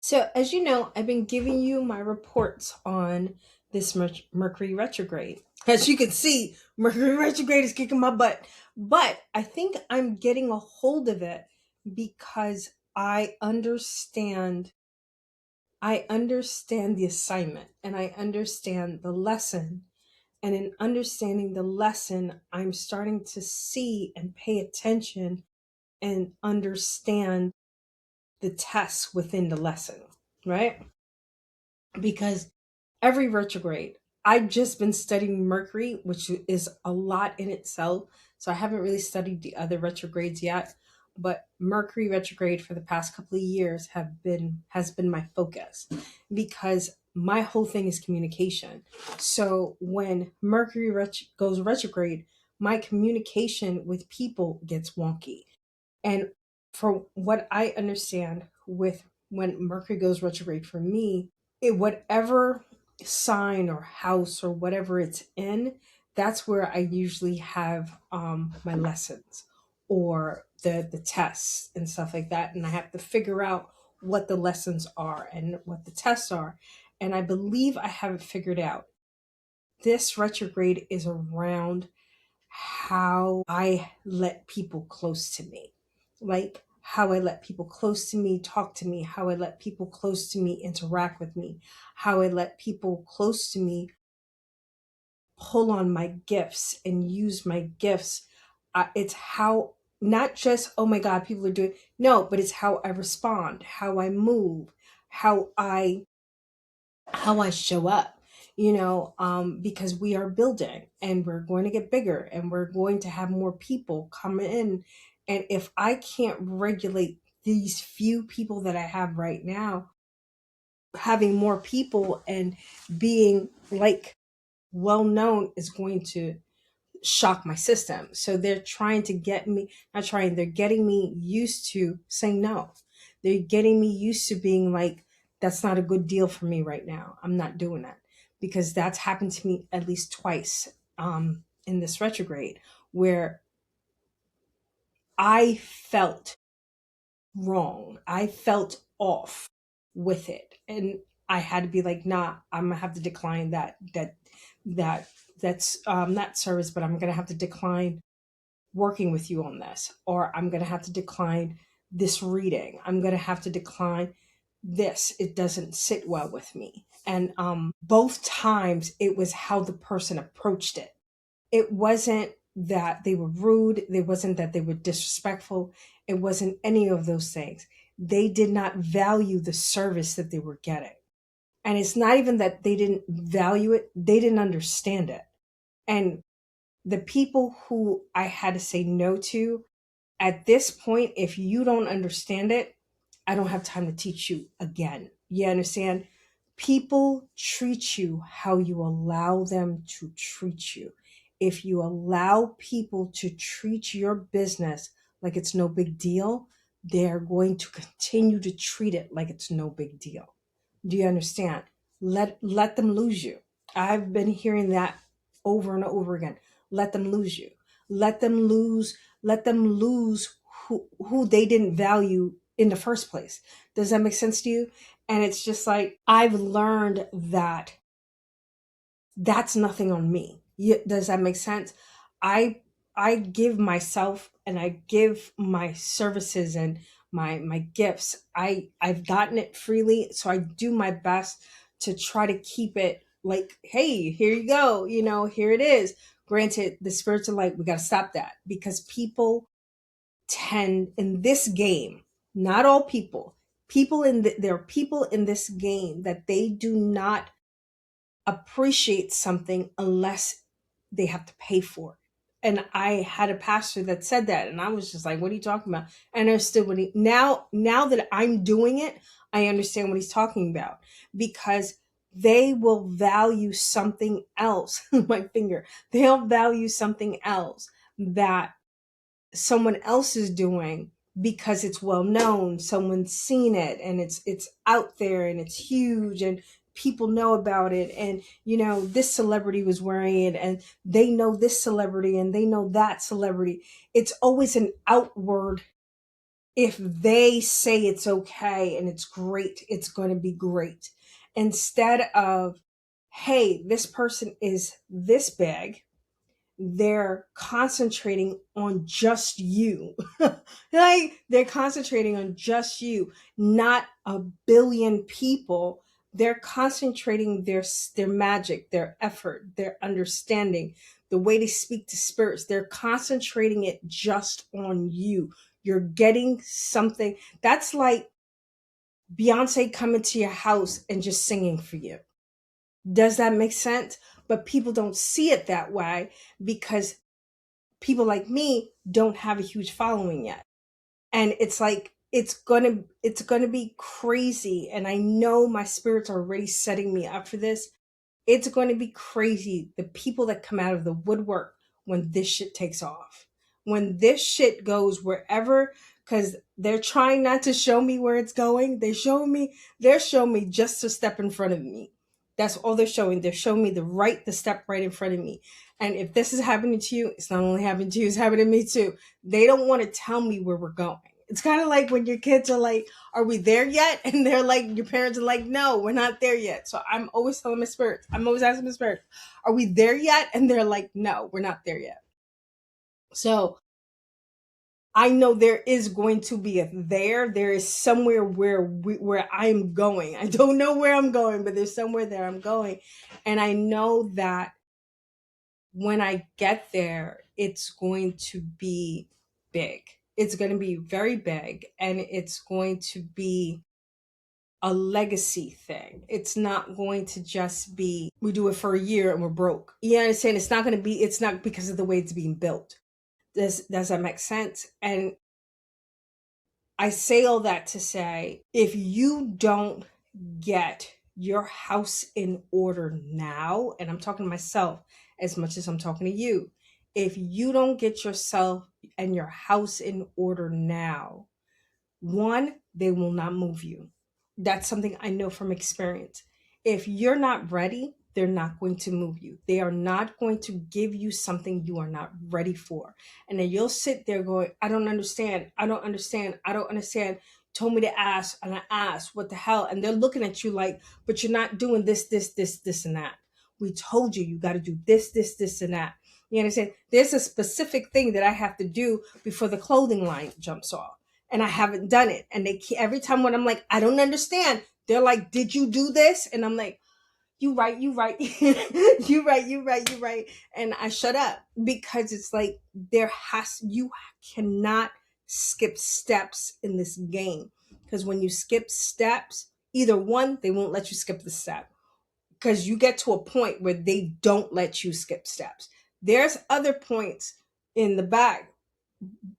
So, as you know, I've been giving you my reports on this Mercury retrograde. As you can see, Mercury retrograde is kicking my butt. But I think I'm getting a hold of it because I understand the assignment and I understand the lesson. And in understanding the lesson, I'm starting to see and pay attention and understand the tests within the lesson, right? Because every retrograde, I've just been studying Mercury, which is a lot in itself. So I haven't really studied the other retrogrades yet, but Mercury retrograde for the past couple of years have been has been my focus because my whole thing is communication. So when Mercury goes retrograde, my communication with people gets wonky. And from what I understand with when Mercury goes retrograde for me, whatever sign or house or whatever it's in, that's where I usually have my lessons or the tests and stuff like that, and I have to figure out what the lessons are and what the tests are, and I believe I have it figured out. This retrograde is around how I let people close to me. Like how I let people close to me talk to me, how I let people close to me interact with me, how I let people close to me pull on my gifts and use my gifts. It's how, not just, oh my God, people are doing, no, but it's how I respond, how I move, how I how I show up, because we are building and we're going to get bigger and we're going to have more people come in. And if I can't regulate these few people that I have right now, having more people and being like well known is going to shock my system. So they're trying to get me, not trying, they're getting me used to saying no. They're getting me used to being like, that's not a good deal for me right now. I'm not doing that. Because that's happened to me at least twice in this retrograde where I felt wrong. I felt off with it. And I had to be like, nah, I'm gonna have to decline that that's not service, but I'm gonna have to decline working with you on this, or I'm going to have to decline this reading. I'm going to have to decline this. It doesn't sit well with me. And both times it was how the person approached it. It wasn't that they were rude. It wasn't that they were disrespectful. It wasn't any of those things. They did not value the service that they were getting. And it's not even that they didn't value it, they didn't understand it. And the people who I had to say no to, at this point, if you don't understand it, I don't have time to teach you again. You understand? People treat you how you allow them to treat you. If you allow people to treat your business like it's no big deal, they're going to continue to treat it like it's no big deal. Do you understand? Let them lose you. I've been hearing that over and over again. Let them lose you. Let them lose. Let them lose who they didn't value in the first place. Does that make sense to you? And it's just like I've learned that that's nothing on me. Does that make sense? I I give myself and I give my services and my gifts. I've gotten it freely, so I do my best to try to keep it like, hey, here you go, here it is. Granted, the spirits are like, we got to stop that because people tend in this game, not all people, there are people in this game that they do not appreciate something unless they have to pay for it. And I had a pastor that said that, and I was just like, "What are you talking about?" And I understood what he now that I'm doing it, I understand what he's talking about because they will value something else. My finger, they'll value something else that someone else is doing because it's well known, someone's seen it and it's out there and it's huge and people know about it, and this celebrity was wearing it and they know this celebrity and they know that celebrity. It's always an outward if they say it's okay and it's great, it's going to be great. Instead of, hey, this person is this big, they're concentrating on just you. Like they're concentrating on just you, not a billion people. They're concentrating their magic, their effort, their understanding, the way they speak to spirits. They're concentrating it just on you. You're getting something that's like Beyonce coming to your house and just singing for you. Does that make sense? But people don't see it that way because people like me don't have a huge following yet. And it's like it's gonna be crazy. And I know my spirits are already setting me up for this. It's going to be crazy. The people that come out of the woodwork when this shit takes off. When this shit goes wherever, because they're trying not to show me where it's going. They're showing me just a step in front of me. That's all they're showing. They're showing me the step right in front of me. And if this is happening to you, it's not only happening to you, it's happening to me too. They don't want to tell me where we're going. It's kind of like when your kids are like, are we there yet? And they're like, your parents are like, no, we're not there yet. So I'm always telling my spirits, I'm always asking my spirits, are we there yet? And they're like, no, we're not there yet. So I know there is going to be a there. There is somewhere where I'm going. I don't know where I'm going, but there's somewhere there I'm going. And I know that when I get there, it's going to be big. It's going to be very big, and it's going to be a legacy thing. It's not going to just be we do it for a year and we're broke. You understand? It's not going to be. It's not because of the way it's being built. Does that make sense? And I say all that to say, if you don't get your house in order now, and I'm talking to myself as much as I'm talking to you, if you don't get yourself and your house in order now, one, they will not move you. That's something I know from experience. If you're not ready, they're not going to move you. They are not going to give you something you are not ready for. And then you'll sit there going, I don't understand. I don't understand. I don't understand. Told me to ask, and I asked, what the hell? And they're looking at you like, but you're not doing this, and that. We told you got to do this, and that. You understand? There's a specific thing that I have to do before the clothing line jumps off, and I haven't done it. And every time when I'm like, I don't understand, they're like, did you do this? And I'm like, you right, you right, you right, you right, you right. And I shut up because it's like you cannot skip steps in this game. Because when you skip steps, either one, they won't let you skip the step. Because you get to a point where they don't let you skip steps. There's other points in the back,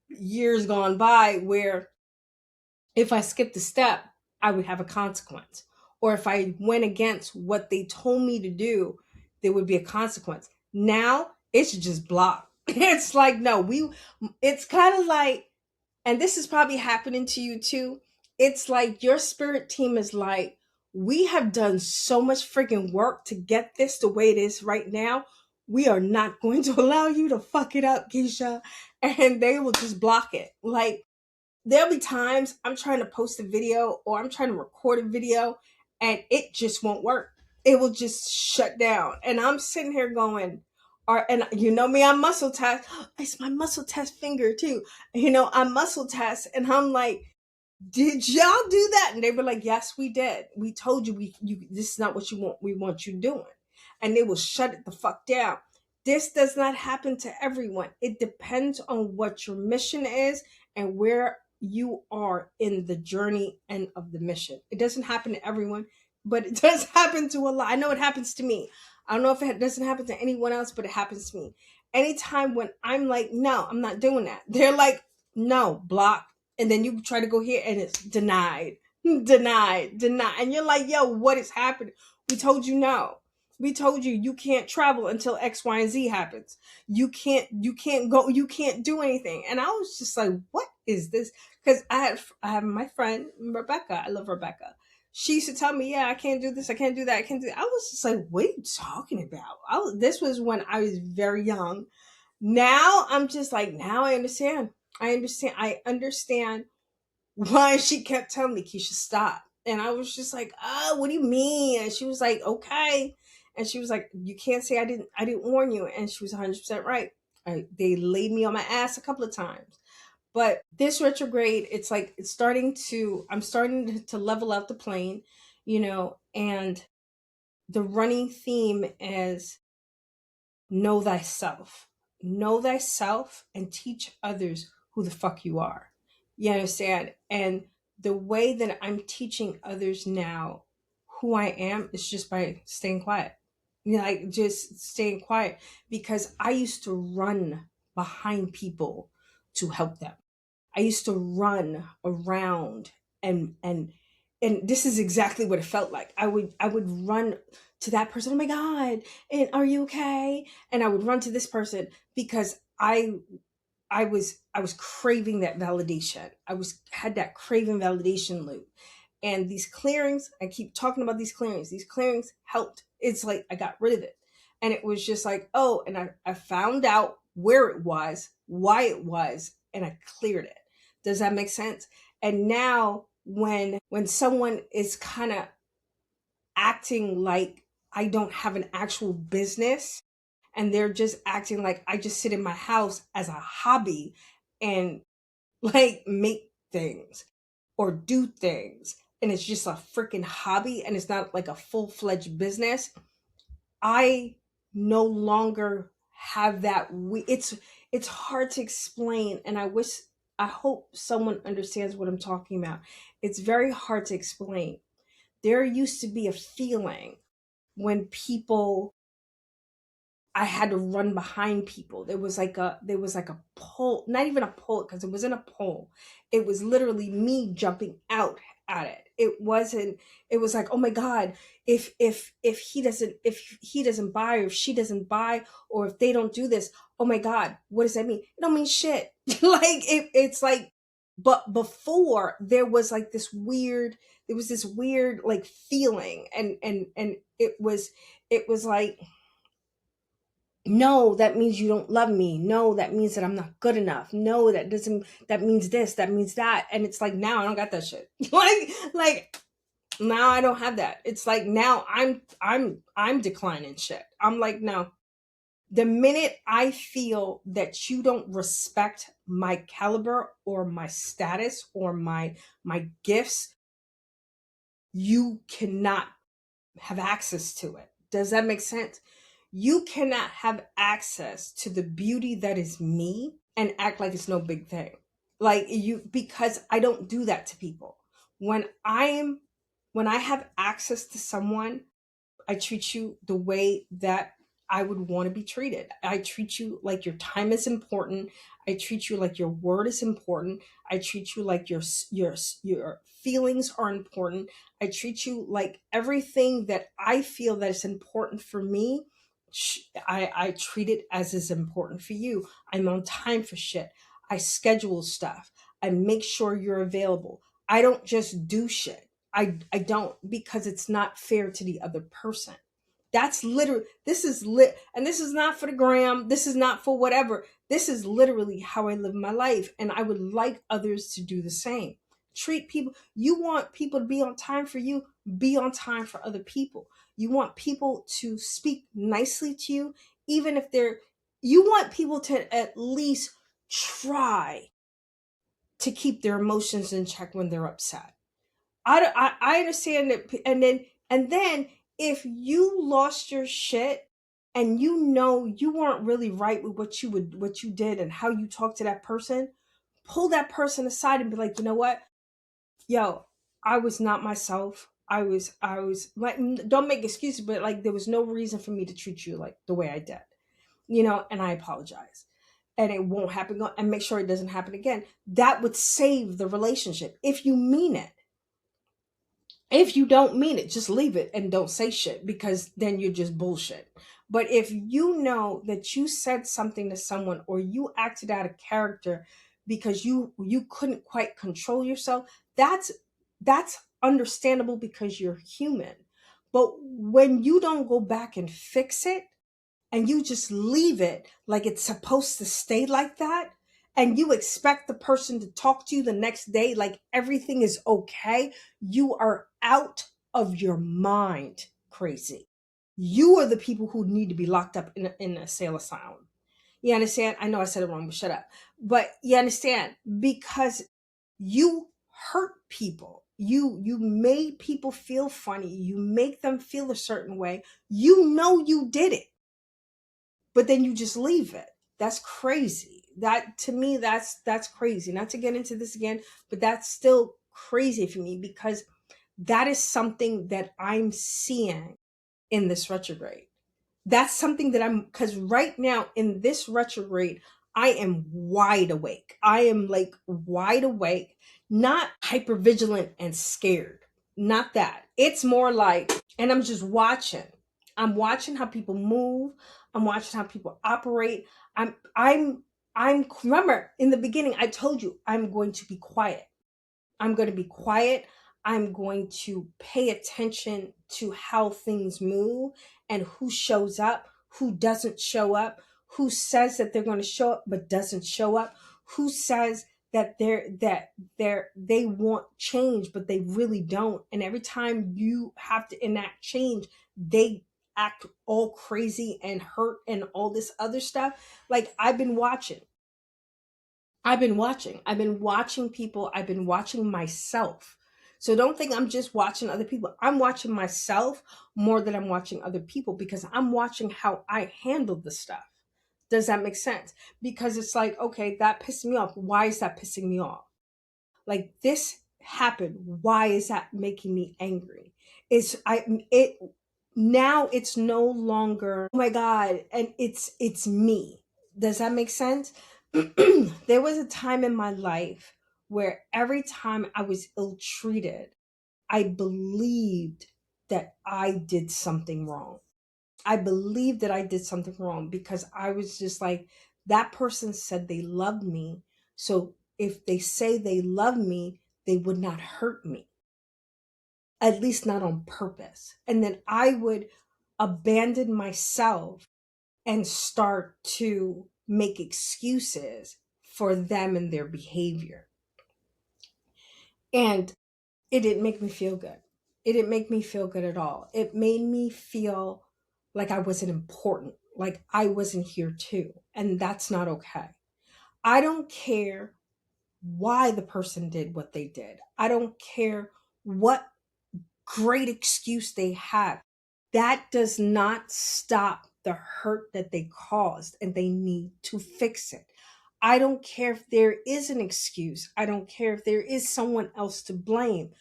years gone by, where if I skipped a step, I would have a consequence. Or if I went against what they told me to do, there would be a consequence. Now it's just blocked. It's like, no, it's kind of like, and this is probably happening to you too. It's like your spirit team is like, we have done so much freaking work to get this the way it is right now. We are not going to allow you to fuck it up, Keisha. And they will just block it. Like, there'll be times I'm trying to post a video or I'm trying to record a video and it just won't work. It will just shut down. And I'm sitting here going, and you know me, I muscle test. It's my muscle test finger too. I muscle test and I'm like, did y'all do that? And they were like, yes, we did. We told you this is not what you want. We want you doing. And they will shut it the fuck down. This does not happen to everyone. It depends on what your mission is and where you are in the journey and of the mission. It doesn't happen to everyone, but it does happen to a lot. I know it happens to me. I don't know if it doesn't happen to anyone else, but it happens to me. Anytime when I'm like, no, I'm not doing that. They're like, no, block. And then you try to go here and it's denied, denied. And you're like, yo, what is happening? We told you no. We told you can't travel until X, Y, and Z happens. You can't go, you can't do anything. And I was just like, what is this? Because I have my friend, Rebecca. I love Rebecca. She used to tell me, yeah, I can't do this. I can't do that. I can't do that. I was just like, what are you talking about? This was when I was very young. Now I'm just like, now I understand. I understand why she kept telling me, Keisha, stop. And I was just like, oh, what do you mean? And she was like, okay. And she was like, you can't say I didn't warn you. And she was 100% right. They laid me on my ass a couple of times. But this retrograde, it's like I'm starting to level out the plane, and the running theme is know thyself. Know thyself and teach others who the fuck you are. You understand? And the way that I'm teaching others now who I am is just by staying quiet. Like just staying quiet, because I used to run behind people to help them. I used to run around and this is exactly what it felt like. I would run to that person. Oh my god, and are you okay? And I would run to this person because I was craving that validation. Had that craving validation loop. And these clearings, I keep talking about these clearings. These clearings helped. It's like I got rid of it. And it was just like, oh, and I found out where it was, why it was, and I cleared it. Does that make sense? And now when someone is kind of acting like I don't have an actual business, and they're just acting like I just sit in my house as a hobby and like make things or do things, and it's just a freaking hobby and it's not like a full-fledged business, I no longer have that. It's hard to explain, and I hope someone understands what I'm talking about. It's very hard to explain. There used to be a feeling when people I had to run behind people. There was like a pull, not even a pull, because it wasn't a pull. It was literally me jumping out at it. It was like, oh my God, if he doesn't buy, or if she doesn't buy, or if they don't do this, oh my God, what does that mean? It don't mean shit. It's like, but before there was this weird like feeling, and it was like, no, that means you don't love me. No, that means that I'm not good enough. No, that means this, that means that. And it's like, now I don't got that shit. like now I don't have that. It's like, now I'm declining shit. I'm like, no. The minute I feel that you don't respect my caliber or my status or my gifts, you cannot have access to it. Does that make sense? You cannot have access to the beauty that is me and act like it's no big thing. Because I don't do that to people. When I have access to someone, I treat you the way that I would want to be treated. I treat you like your time is important. I treat you like your word is important. I treat you like your feelings are important. I treat you like everything that I feel that is important for me. I treat it as is important for you. I'm on time for shit. I schedule stuff. I make sure you're available. I don't just do shit. I don't, because it's not fair to the other person. That's literally, this is lit, and this is not for the gram. This is not for whatever. This is literally how I live my life, and I would like others to do the same. Treat people. You want people to be on time for you, be on time for other people. You want people to speak nicely to you, even if you want people to at least try to keep their emotions in check when they're upset. I understand that. And then if you lost your shit, and you weren't really right with what you did and how you talked to that person, pull that person aside and be like, you know what, yo, I was not myself. I was like, don't make excuses, but like, there was no reason for me to treat you like the way I did, and I apologize. And it won't happen, and make sure it doesn't happen again. That would save the relationship if you mean it. If you don't mean it, just leave it and don't say shit, because then you're just bullshit. But if you know that you said something to someone, or you acted out of character because you couldn't quite control yourself, that's understandable, because you're human. But when you don't go back and fix it, and you just leave it like it's supposed to stay like that, and you expect the person to talk to you the next day like everything is okay, you are out of your mind crazy. You are the people who need to be locked up in a sale asylum. You understand? I know I said it wrong, but shut up. But you understand? Because you hurt people. You made people feel funny. You make them feel a certain way. You know you did it, but then you just leave it. That's crazy. That to me, that's crazy. Not to get into this again, but that's still crazy for me because that is something that I'm seeing in this retrograde. That's something that because right now in this retrograde, I am wide awake. I am like wide awake, not hyper vigilant and scared. Not that. It's more like, and I'm just watching. I'm watching how people move. I'm watching how people operate. I'm remember in the beginning I told you I'm going to be quiet. I'm going to be quiet. I'm going to pay attention to how things move and who shows up, who doesn't show up, who says that they're going to show up but doesn't show up, who says that they want change but they really don't. And every time you have to enact change, they act all crazy and hurt and all this other stuff. Like I've been watching. I've been watching people. I've been watching myself. So don't think I'm just watching other people. I'm watching myself more than I'm watching other people because I'm watching how I handle the stuff. Does that make sense? Because it's like, okay, that pissed me off. Why is that pissing me off? Like this happened. Why is that making me angry? It now it's no longer, oh my God, and it's me. Does that make sense? There was a time in my life where every time I was ill treated, I believed that I did something wrong. I believed that I did something wrong because I was just like, that person said they loved me. So if they say they love me, they would not hurt me, at least not on purpose. And then I would abandon myself and start to make excuses for them and their behavior. And it didn't make me feel good. It didn't make me feel good at all. It made me feel like I wasn't important, like I wasn't here too. And that's not okay. I don't care why the person did what they did. I don't care what great excuse they have. That does not stop the hurt that they caused, and they need to fix it. I don't care if there is an excuse. I don't care if there is someone else to blame.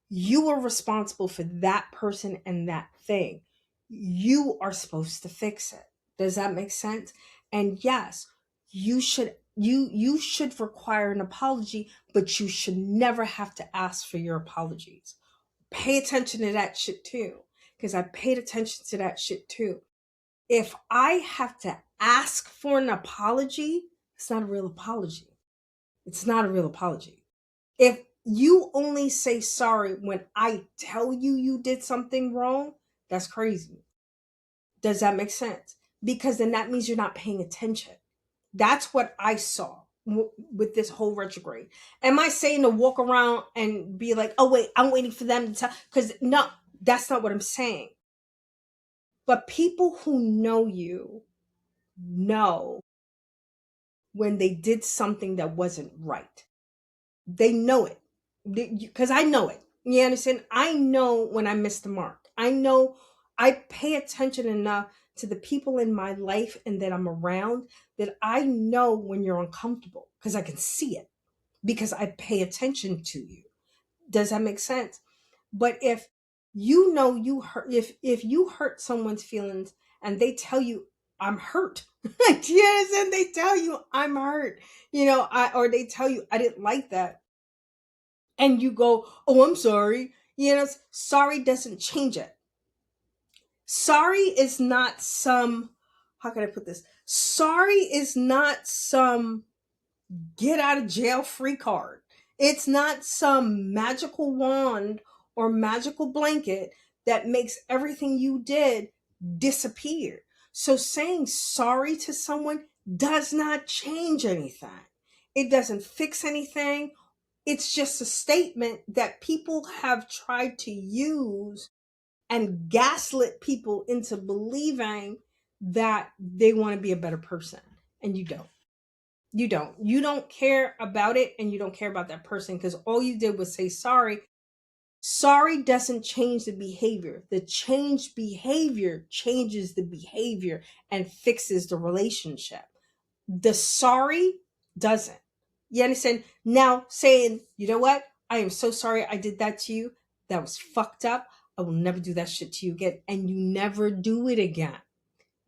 You are responsible for that person and that thing. You are supposed to fix it. Does that make sense? And yes, you should require an apology, but you should never have to ask for your apologies. Pay attention to that shit too, because I paid attention to that shit too. If I have to ask for an apology, it's not a real apology. It's not a real apology. If you only say sorry when I tell you you did something wrong, that's crazy. Does that make sense? Because then that means you're not paying attention. That's what I saw with this whole retrograde. Am I saying to walk around and be like, oh, wait, I'm waiting for them to tell? Because no, that's not what I'm saying. But people who know you know when they did something that wasn't right. They know it because I know it. You understand? I know when I miss the mark. I know I pay attention enough to the people in my life and that I'm around that I know when you're uncomfortable because I can see it because I pay attention to you. Does that make sense? But if you know you hurt, if you hurt someone's feelings and they tell you I'm hurt, yes, and they tell you I'm hurt, or they tell you I didn't like that, and you go, oh, I'm sorry. Sorry doesn't change it. Sorry is not some, how can I put this? Sorry is not some get out of jail free card. It's not some magical wand or magical blanket that makes everything you did disappear. So saying sorry to someone does not change anything. It doesn't fix anything. It's just a statement that people have tried to use and gaslit people into believing that they want to be a better person. And you don't. You don't. You don't care about it, and you don't care about that person, because all you did was say sorry. Sorry doesn't change the behavior. The changed behavior changes the behavior and fixes the relationship. The sorry doesn't. You understand? Now saying, you know what? I am so sorry I did that to you. That was fucked up. I will never do that shit to you again. And you never do it again.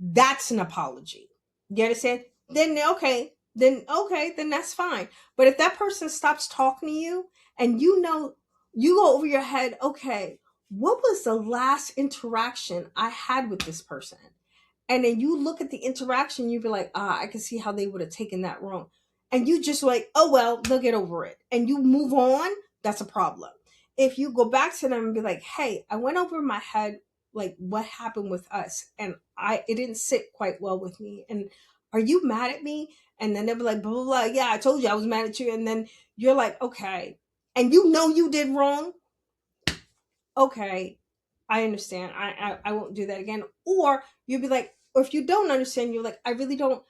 That's an apology. You understand? Then that's fine. But if that person stops talking to you, and you go over your head, okay, what was the last interaction I had with this person? And then you look at the interaction, you'd be like, I can see how they would have taken that wrong. And you just like, oh well, they'll get over it. And you move on, that's a problem. If you go back to them and be like, hey, I went over my head like what happened with us, and it didn't sit quite well with me. And are you mad at me? And then they'll be like, blah blah blah. Yeah, I told you I was mad at you. And then you're like, okay. And you know you did wrong. Okay, I understand. I won't do that again. Or you'll be like, or if you don't understand, you're like, I really don't,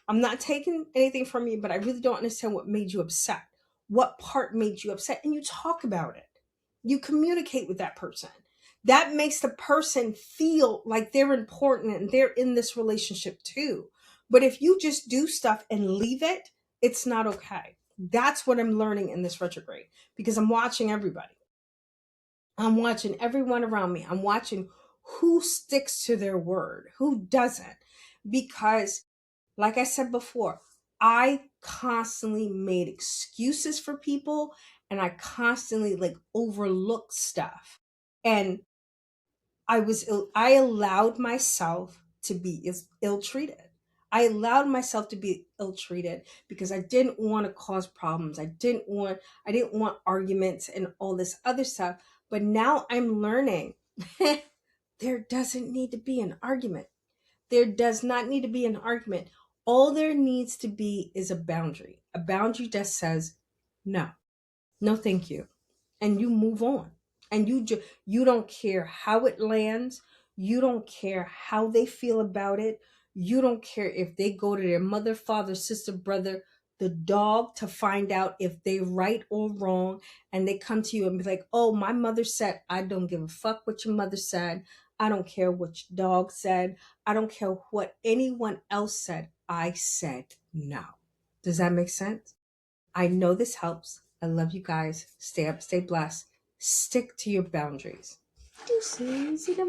I'm not taking anything from you, but I really don't understand what made you upset. What part made you upset? And you talk about it. You communicate with that person. That makes the person feel like they're important and they're in this relationship too. But if you just do stuff and leave it, it's not okay. That's what I'm learning in this retrograde, because I'm watching everybody. I'm watching everyone around me. I'm watching who sticks to their word, who doesn't. Because, like I said before, I constantly made excuses for people, and I constantly like overlooked stuff. And I allowed myself to be ill treated. I allowed myself to be ill treated because I didn't want to cause problems. I didn't want arguments and all this other stuff. But now I'm learning there doesn't need to be an argument. There does not need to be an argument. All there needs to be is a boundary. A boundary that says no. No thank you. And you move on. And you don't care how it lands. You don't care how they feel about it. You don't care if they go to their mother, father, sister, brother, the dog, to find out if they right or wrong. And they come to you and be like, oh, my mother said. I don't give a fuck what your mother said. I don't care what your dog said. I don't care what anyone else said. I said no. Does that make sense? I know this helps. I love you guys. Stay up, stay blessed. Stick to your boundaries. Deuces in a